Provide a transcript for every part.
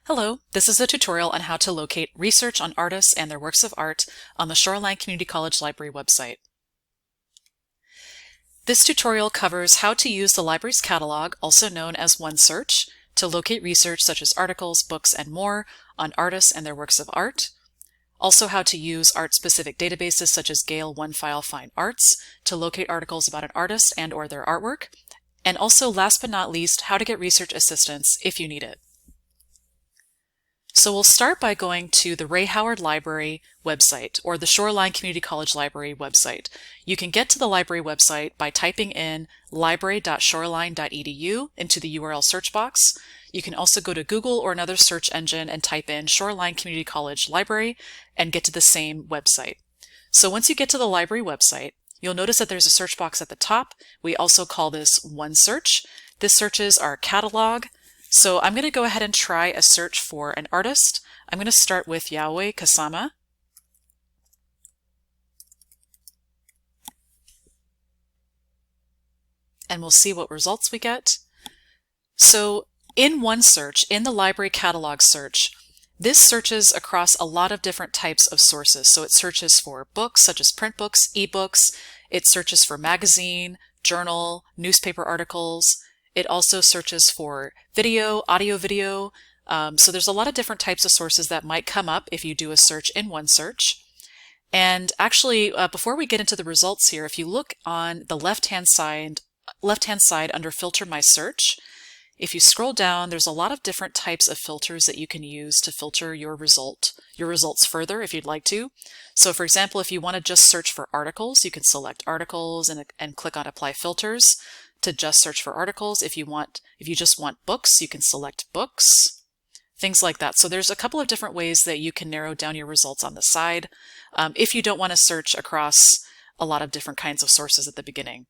Hello, this is a tutorial on how to locate research on artists and their works of art on the Shoreline Community College Library website. This tutorial covers how to use the library's catalog, also known as OneSearch, to locate research such as articles, books, and more on artists and their works of art. Also how to use art-specific databases such as Gale OneFile Find Arts to locate articles about an artist and or their artwork. And also, last but not least, how to get research assistance if you need it. So we'll start by going to the Ray Howard Library website or the Shoreline Community College Library website. You can get to the library website by typing in library.shoreline.edu into the URL search box. You can also go to Google or another search engine and type in Shoreline Community College Library and get to the same website. So once you get to the library website, you'll notice that there's a search box at the top. We also call this OneSearch. This searches our catalog. So I'm going to go ahead and try a search for an artist. I'm going to start with Yayoi Kusama. And we'll see what results we get. So in OneSearch, in the library catalog search, this searches across a lot of different types of sources. So it searches for books such as print books, ebooks. It searches for magazine, journal, newspaper articles. It also searches for video, audio video. So there's a lot of different types of sources that might come up if you do a search in OneSearch. And actually, before we get into the results here, if you look on the left-hand side under Filter My Search, if you scroll down, there's a lot of different types of filters that you can use to filter your results further if you'd like to. So for example, if you want to just search for articles, you can select articles and click on Apply Filters to just search for articles. If you just want books, you can select books, things like that. So there's a couple of different ways that you can narrow down your results on the side if you don't want to search across a lot of different kinds of sources at the beginning.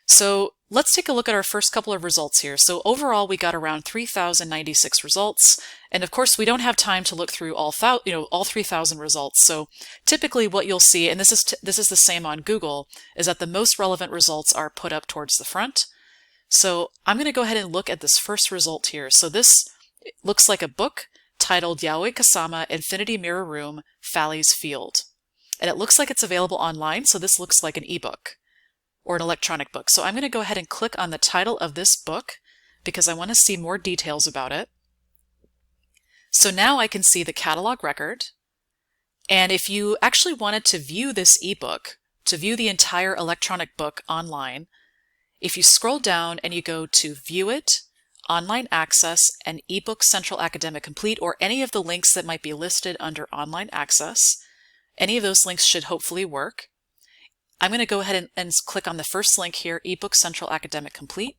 So let's take a look at our first couple of results here. So overall, we got around 3,096 results. And of course, we don't have time to look through all 3,000 results. So typically what you'll see, and this is the same on Google, is that the most relevant results are put up towards the front. So I'm going to go ahead and look at this first result here. So this looks like a book titled Yayoi Kusama, Infinity Mirror Room, Fally's Field. And it looks like it's available online. So this looks like an ebook or an electronic book. So I'm going to go ahead and click on the title of this book because I want to see more details about it. So now I can see the catalog record. And if you actually wanted to view this ebook, to view the entire electronic book online, if you scroll down and you go to View It, Online Access, and eBook Central Academic Complete, or any of the links that might be listed under Online Access, any of those links should hopefully work. I'm going to go ahead and click on the first link here, eBook Central Academic Complete.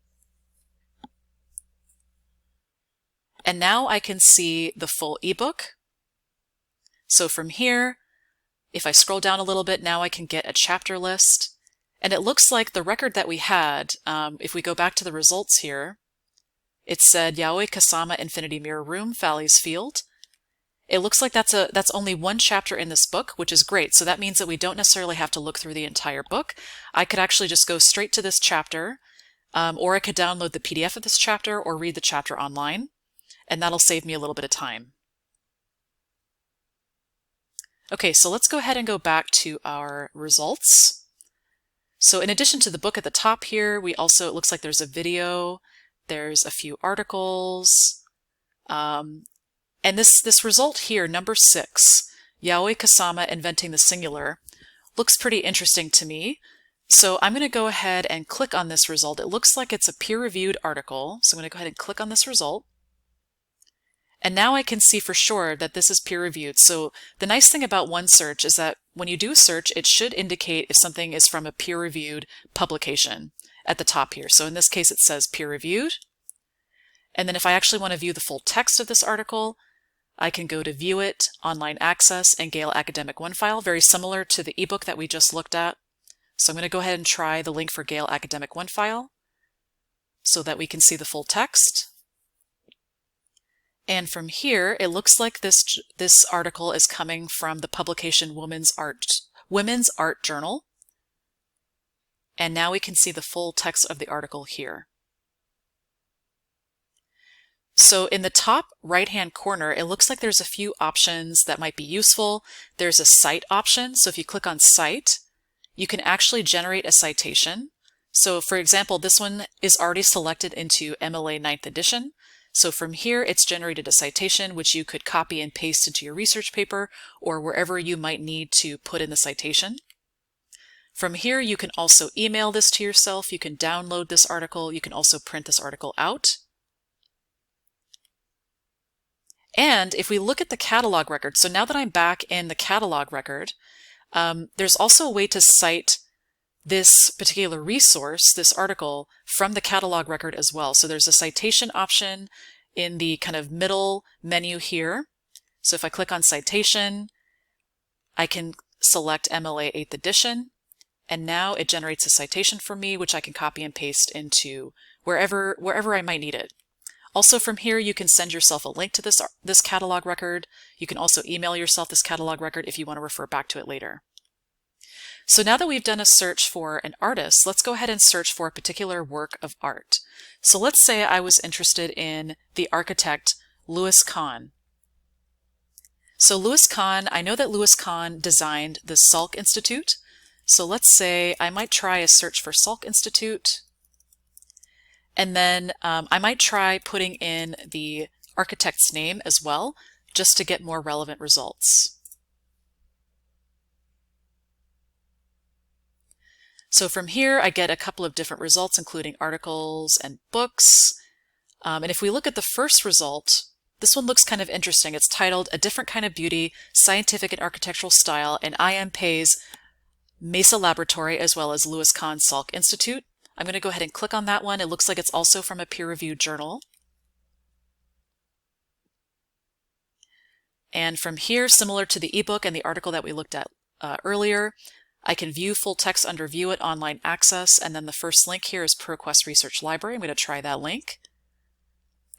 And now I can see the full ebook. So from here, if I scroll down a little bit, now I can get a chapter list. And it looks like the record that we had, if we go back to the results here, it said Yayoi Kusama, Infinity Mirror Room, Fally's Field. It looks like that's only one chapter in this book, which is great. So that means that we don't necessarily have to look through the entire book. I could actually just go straight to this chapter, or I could download the PDF of this chapter or read the chapter online, and that'll save me a little bit of time. Okay, so let's go ahead and go back to our results. So in addition to the book at the top here, it looks like there's a video, there's a few articles, and this result here, number 6, Yayoi Kusama Inventing the Singular, looks pretty interesting to me. So I'm going to go ahead and click on this result. It looks like it's a peer-reviewed article. So I'm going to go ahead and click on this result. And now I can see for sure that this is peer-reviewed. So the nice thing about OneSearch is that when you do a search, it should indicate if something is from a peer-reviewed publication at the top here. So in this case, it says peer-reviewed. And then if I actually want to view the full text of this article, I can go to View It, Online Access, and Gale Academic OneFile, very similar to the ebook that we just looked at. So I'm going to go ahead and try the link for Gale Academic OneFile so that we can see the full text. And from here, it looks like this article is coming from the publication Women's Art Journal. And now we can see the full text of the article here. So in the top right-hand corner, it looks like there's a few options that might be useful. There's a cite option. So if you click on cite, you can actually generate a citation. So for example, this one is already selected into MLA 9th edition. So from here, it's generated a citation, which you could copy and paste into your research paper or wherever you might need to put in the citation. From here, you can also email this to yourself. You can download this article. You can also print this article out. And if we look at the catalog record, so now that I'm back in the catalog record, there's also a way to cite this particular resource, this article, from the catalog record as well. So there's a citation option in the kind of middle menu here. So if I click on citation, I can select MLA 8th edition, and now it generates a citation for me, which I can copy and paste into wherever I might need it. Also from here, you can send yourself a link to this catalog record. You can also email yourself this catalog record if you want to refer back to it later. So now that we've done a search for an artist, let's go ahead and search for a particular work of art. So let's say I was interested in the architect Louis Kahn. So Louis Kahn, I know that Louis Kahn designed the Salk Institute. So let's say I might try a search for Salk Institute. And then I might try putting in the architect's name as well, just to get more relevant results. So from here, I get a couple of different results, including articles and books. And if we look at the first result, this one looks kind of interesting. It's titled A Different Kind of Beauty, Scientific and Architectural Style in I.M. Pei's Mesa Laboratory, as well as Louis Kahn Salk Institute. I'm going to go ahead and click on that one. It looks like it's also from a peer-reviewed journal. And from here, similar to the ebook and the article that we looked at earlier, I can view full text under View It Online Access, and then the first link here is ProQuest Research Library. I'm going to try that link.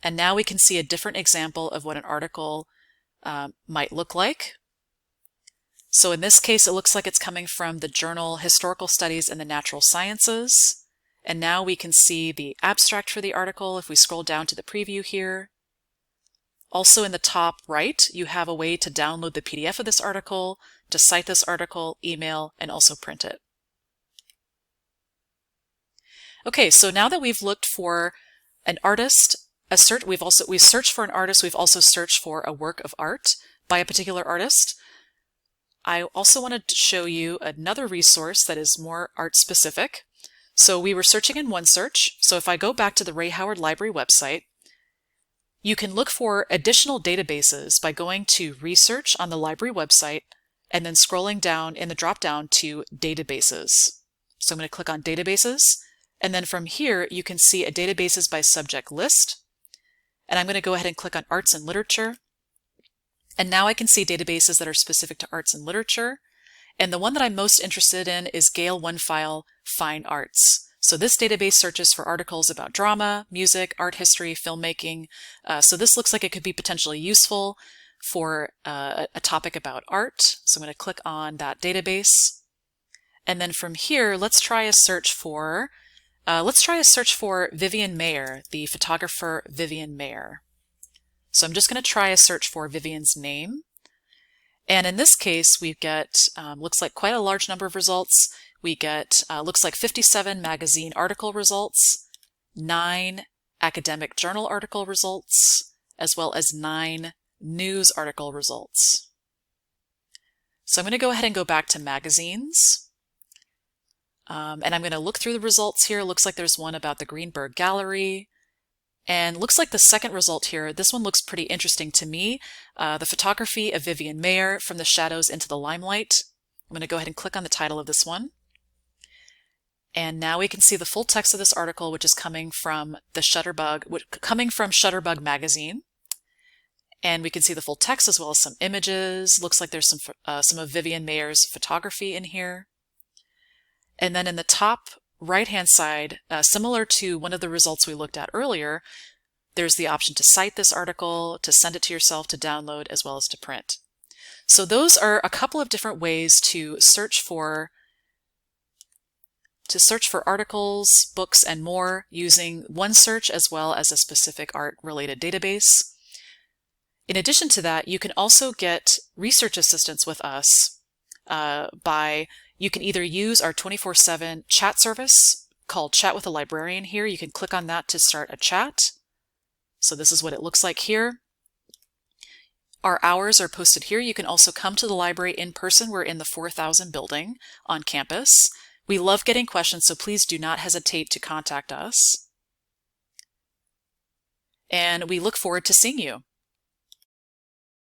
And now we can see a different example of what an article might look like. So in this case, it looks like it's coming from the journal Historical Studies in the Natural Sciences. And now we can see the abstract for the article if we scroll down to the preview here. Also in the top right, you have a way to download the PDF of this article, to cite this article, email, and also print it. Okay, so now that we've looked for an artist, we've searched for an artist, we've also searched for a work of art by a particular artist. I also wanted to show you another resource that is more art specific. So we were searching in OneSearch. So if I go back to the Ray Howard Library website, you can look for additional databases by going to Research on the library website and then scrolling down in the drop-down to Databases. So I'm going to click on Databases, and then from here you can see a Databases by Subject list. And I'm going to go ahead and click on Arts and Literature. And now I can see databases that are specific to arts and literature. And the one that I'm most interested in is Gale OneFile Fine Arts. So this database searches for articles about drama, music, art history, filmmaking. So this looks like it could be potentially useful for a topic about art. So I'm going to click on that database. And then from here, let's try a search for Vivian Mayer, the photographer Vivian Mayer. So I'm just going to try a search for Vivian's name. And in this case, we get, looks like quite a large number of results. We get, looks like 57 magazine article results, 9 academic journal article results, as well as 9 news article results. So I'm going to go ahead and go back to magazines. And I'm going to look through the results here. Looks like there's one about the Greenberg Gallery. And looks like the second result here, this one looks pretty interesting to me. The photography of Vivian Mayer, From the Shadows into the Limelight. I'm going to go ahead and click on the title of this one. And now we can see the full text of this article, which is coming from Shutterbug magazine. And we can see the full text as well as some images. Looks like there's some of Vivian Mayer's photography in here. And then in the top right-hand side, similar to one of the results we looked at earlier, there's the option to cite this article, to send it to yourself, to download, as well as to print. So those are a couple of different ways to search for to search for articles, books, and more using OneSearch as well as a specific art-related database. In addition to that, you can also get research assistance with us you can either use our 24/7 chat service called Chat with a Librarian here. You can click on that to start a chat. So this is what it looks like here. Our hours are posted here. You can also come to the library in person. We're in the 4000 building on campus. We love getting questions, so please do not hesitate to contact us. And we look forward to seeing you.